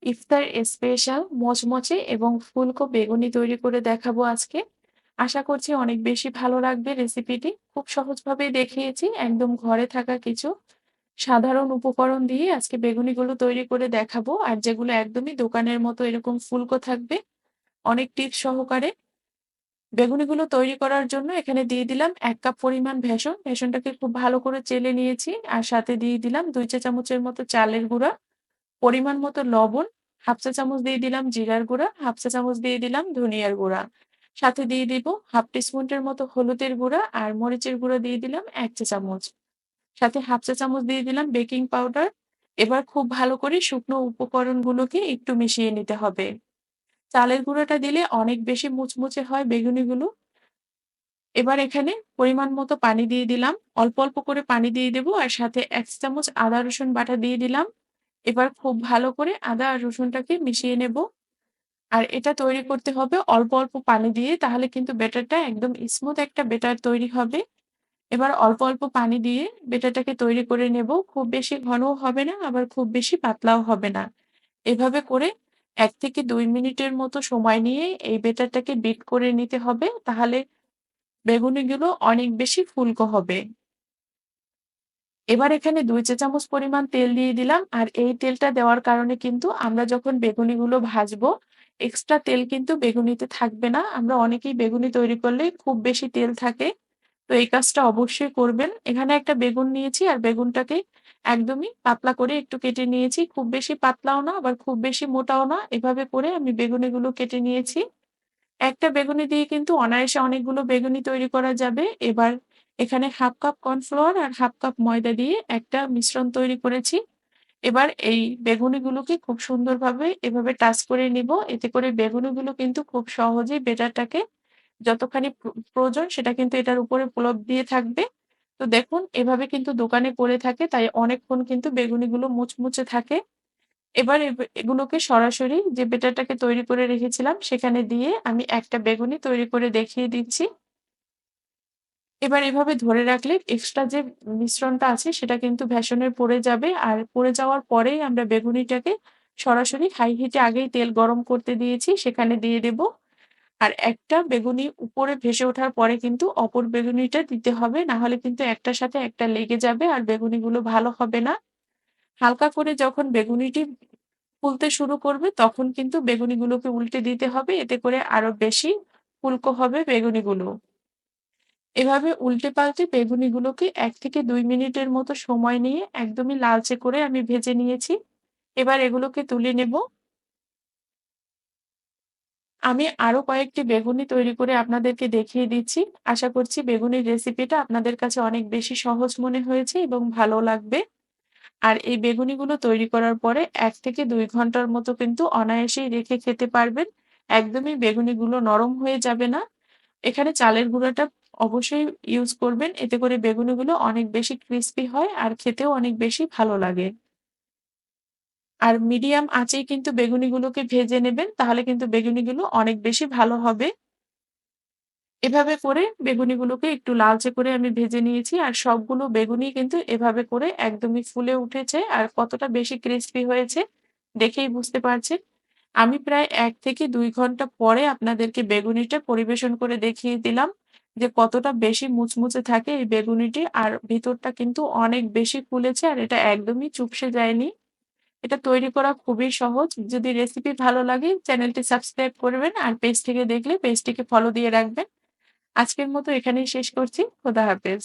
ইফতার special মচমচে এবং ফুলকো বেগুনি তৈরি করে দেখাবো আজকে। আশা করছি অনেক বেশি ভালো লাগবে রেসিপিটি। খুব সহজভাবেই দেখিয়েছি। একদম ঘরে থাকা কিছু সাধারণ উপকরণ দিয়ে আজকে বেগুনিগুলো তৈরি করে দেখাবো। আর যেগুলো একদমই দোকানের মতো এরকম ফুলকো থাকবে, অনেক টিপস সহকারে। বেগুনিগুলো তৈরি করার জন্য এখানে দিয়ে দিলাম ১ কাপ পরিমাণ বেসন। বেসনটাকে খুব ভালো করে চেলে নিয়েছি। আর সাথে দিয়ে দিলাম ২ চা চামচের মতো চালের গুঁড়া, পরিমাণ মতো লবণ, ১/২ চা চামচ দিয়ে দিলাম জিরার গুঁড়া, ১/২ চা চামচ দিয়ে দিলাম ধনিয়ার গুঁড়া। সাথে দিয়ে দিব ১/২ টিস্পুনের মতো হলুদের গুঁড়া আর মরিচের গুঁড়া দিয়ে দিলাম ১ চা চামচ। সাথে ১/২ চা চামচ দিয়ে দিলাম বেকিং পাউডার। এবার খুব ভালো করে শুকনো উপকরণগুলোকে একটু মিশিয়ে নিতে হবে। চালের গুঁড়াটা দিলে অনেক বেশি মুচমুচে হয় বেগুনিগুলো। এবার এখানে পরিমাণ মতো পানি দিয়ে দিলাম। অল্প, অল্প করে পানি দিয়ে দেব আর সাথে ১ চা চামচ আদা রসুন বাটা দিয়ে দিলাম। এবার খুব ভালো করে আদা আর রসুনটাকে মিশিয়ে নেব। আর এটা তৈরি করতে হবে অল্প, অল্প পানি দিয়ে, তাহলে কিন্তু ব্যাটারটা একদম স্মুথ একটা ব্যাটার তৈরি হবে। এবার অল্প, অল্প পানি দিয়ে ব্যাটারটাকে তৈরি করে নেব। খুব বেশি ঘনও হবে না, আবার খুব বেশি পাতলাও হবে না। এভাবে করে ১ থেকে ২ মিনিটের মতো সময় নিয়ে এই ব্যাটারটাকে বিট করে নিতে হবে। তাহলে বেগুনিগুলো অনেক বেশি ফুলকো হবে। এবার এখানে ২ চা চামচ পরিমাণ তেল দিয়ে দিলাম। আর এই তেলটা দেওয়ার কারণে কিন্তু আমরা যখন বেগুনিগুলো ভাজবো, এক্সট্রা তেল কিন্তু বেগুনিতে থাকবে না। আমরা অনেকেই বেগুনি তৈরি করলে খুব বেশি তেল থাকে। তো এই কাজটা অবশ্যই করবেন। এখানে একটা বেগুন নিয়েছি আর বেগুনটাকে একদমই পাতলা করে একটু কেটে নিয়েছি। খুব বেশি পাতলাও না, আবার খুব বেশি মোটাও না। এভাবে করে আমি বেগুনিগুলো কেটে নিয়েছি। একটা বেগুনি দিয়ে কিন্তু অনায়াসে অনেকগুলো বেগুনি তৈরি করা যাবে। এবার এখানে ১/২ কাপ কর্নফ্লাওয়ার আর ১/২ কাপ ময়দা দিয়ে একটা মিশ্রণ তৈরি করেছি। এবার এই বেগুনিগুলোকে খুব সুন্দরভাবে এভাবে টাচ করে নিব। এতে করে বেগুনিগুলো কিন্তু খুব সহজেই ব্যাটারটাকে যতখানি প্রয়োজন সেটা কিন্তু এটার উপরে প্রলেপ দিয়ে থাকবে। তো দেখুন এভাবে কিন্তু দোকানে করে থাকে, তাই অনেকক্ষণ কিন্তু বেগুনিগুলো মুচমুচে থাকে। এবার এগুলোকে সরাসরি যে ব্যাটারটাকে তৈরি করে রেখেছিলাম সেখানে দিয়ে আমি একটা বেগুনি তৈরি করে দেখিয়ে দিচ্ছি। এবার এভাবে ধরে রাখলে এক্সট্রা যে মিশ্রণটা আছে সেটা কিন্তু বেসনে পড়ে যাবে। আর পড়ে যাওয়ার পরেই আমরা বেগুনিটাকে সরাসরি হাই হিটে আগেই তেল গরম করতে দিয়েছি, সেখানে দিয়ে দেব। আর একটা বেগুনি উপরে ভেসে ওঠার পরে কিন্তু অপর বেগুনিটা দিতে হবে। না হলে কিন্তু একটার সাথে একটা লেগে যাবে আর বেগুনিগুলো ভালো হবে না। হালকা করে যখন বেগুনিটি ফুলতে শুরু করবে তখন কিন্তু বেগুনিগুলোকে উল্টে দিতে হবে। এতে করে আরো বেশি ফুলকো হবে বেগুনিগুলো। এভাবে উল্টে পাল্টে বেগুনিগুলোকে ১ থেকে ২ মিনিটের মতো সময় নিয়ে একদমই লালচে করে আমি ভেজে নিয়েছি। এবার এগুলোকে তুলে নেব। আমি আরো কয়েকটি বেগুনি তৈরি করে আপনাদেরকে দেখিয়ে দিচ্ছি। আশা করছি বেগুনির রেসিপিটা আপনাদের কাছে অনেক বেশি সহজ মনে হয়েছে এবং ভালো লাগবে। আর এই বেগুনিগুলো তৈরি করার পরে ১ থেকে ২ ঘন্টার মতো কিন্তু অনায়াসেই রেখে খেতে পারবেন। একদমই বেগুনিগুলো নরম হয়ে যাবে না। এখানে চালের গুঁড়াটা অবশ্যই ইউজ করবেন। এতে করে বেগুনিগুলো অনেক বেশি ক্রিসপি হয় আর খেতেও অনেক বেশি ভালো লাগে। আর মিডিয়াম আঁচেই কিন্তু বেগুনিগুলোকে ভেজে নেবেন। তাহলে কিন্তু বেগুনিগুলো অনেক বেশি ভালো হবে। এভাবে করে বেগুনিগুলোকে একটু লালচে করে আমি ভেজে নিয়েছি। আর সবগুলো বেগুনি কিন্তু এভাবে করে একদমই ফুলে উঠেছে আর কতটা বেশি ক্রিসপি হয়েছে দেখেই বুঝতে পারছেন। আমি প্রায় ১ থেকে ২ ঘন্টা পরে আপনাদেরকে বেগুনিটা পরিবেশন করে দেখিয়ে দিলাম যে কতটা বেশি মুচমুচে থাকে এই বেগুনিটি। আর ভিতরটা কিন্তু অনেক বেশি ফুলেছে আর এটা একদমই চুপসে যায়নি। এটা তৈরি করা খুবই সহজ। যদি রেসিপি ভালো লাগে চ্যানেলটি সাবস্ক্রাইব করবেন আর পেজ থেকে দেখলে পেজটিকে ফলো দিয়ে রাখবেন। আজকের মতো এখানেই শেষ করছি। খোদা হাফেজ।